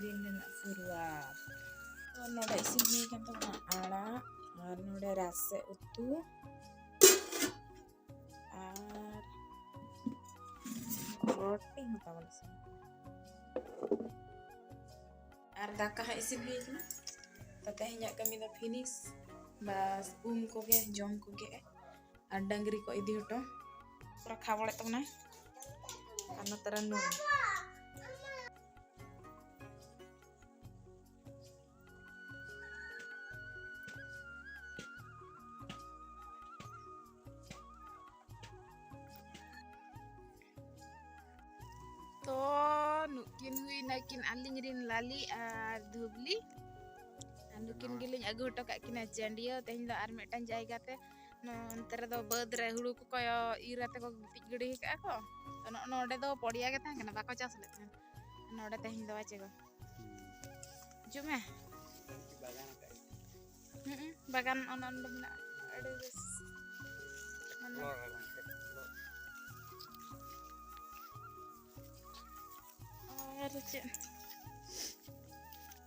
दिन शुरुआत तो नोडे इसिन हुई kan तब आड़ा और नोडे रसे उतु और रोटी होता वाला और दाका इसिन हुई kan तो तेहnya kami दा finish बस को के जम को के और डंगरी को इदी हटो पूरा खावड़े तबना karena terendung तो nukin hui nakin aling rin lali ar dhubli nukin giling agu hotto kak kina jandia tehin do ar metan jayga te nonte re do baud re hulu ko koyo irate ko gitij gidi ka ko node do podia ge tang kana bako chas le node tehin do ache ko jume bagan onon bena ade bes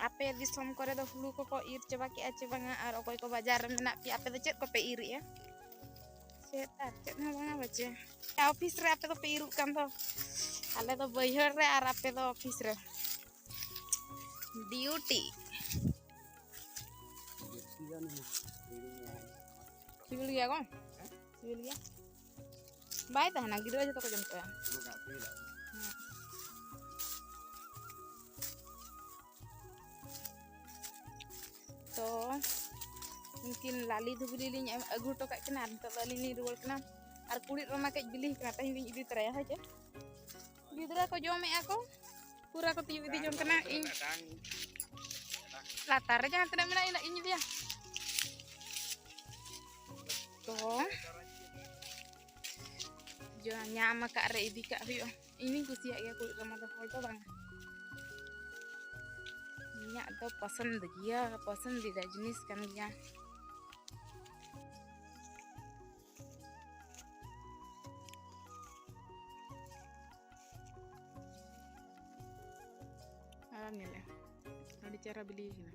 ape disom kore do hulu ko ir coba ki ace banga ar okoy ko bajar menak pi ape do cet ko pe iri ya cet cet na banga bace office re ape do pe iru kan to ale do bayhar re ar ape do office re duty civil gya ko civil gya bai ta na gidra joto ko jam ko तो mungkin lali dhubli liñ agu to kak kena to lali ni ruwal kena ar kulit roma kay bilih kena tahin liñ idi teraya aja gidra ko jome ako pura ko tiu idi jom kena ing latar jangan tidak mena ina ini dia to jangan nyama kak re idi kak huyo ini kusiak ya kulit roma to hol to bang minyak तो पसंदीदा जिनिस kan gya ngele ada cara beli gini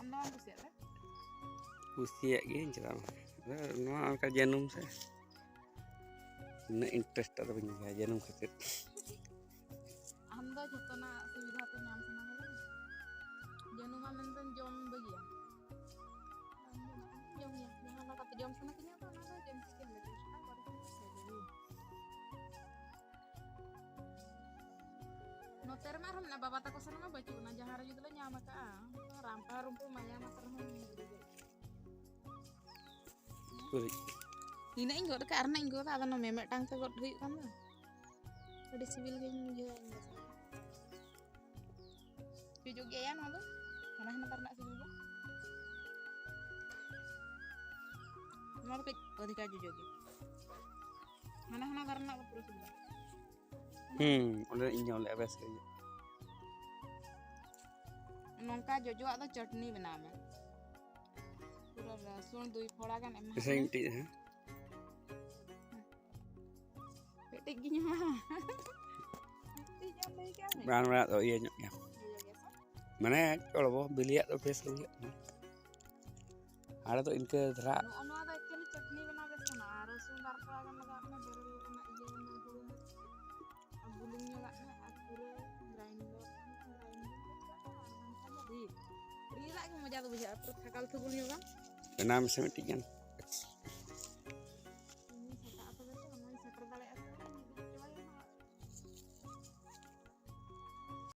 ano kusiak gini cara no ka janum sa na interest ta punya janum khatir anda jotona suvidha te nyam sana gala januma menten jom bagi ya jom ya jangan la kata jom sana kinya apa na jom sikit le terus kan baru saya no terma ram na babata ko sana ma bacu na jahara judula nyama ka rampa rumpul maya ma terhun kuri ina ingo ka arna ingo ta adano memek tang te got hui kan adi civil ge nyu jujur ya no tuh mana hana karena civil ge mau ke odika jujur ge mana hana karena ko pura civil udah inyo le bes ge nongka jojo atau chutney बनावे पूरा लहसुन दुई फोड़ा kan emang senti ha petik gini mah ban ra to iya nyok ya mana kalau biliak to bes ge ada to inke dhra ono ada actually chutney बनावे sana लहसुन dar ko agan लगाने बरल na iye na bulung nya lakna akure grinder ri lagi mau jatuh bisa terus sakal tubuhnya kan nama semetikan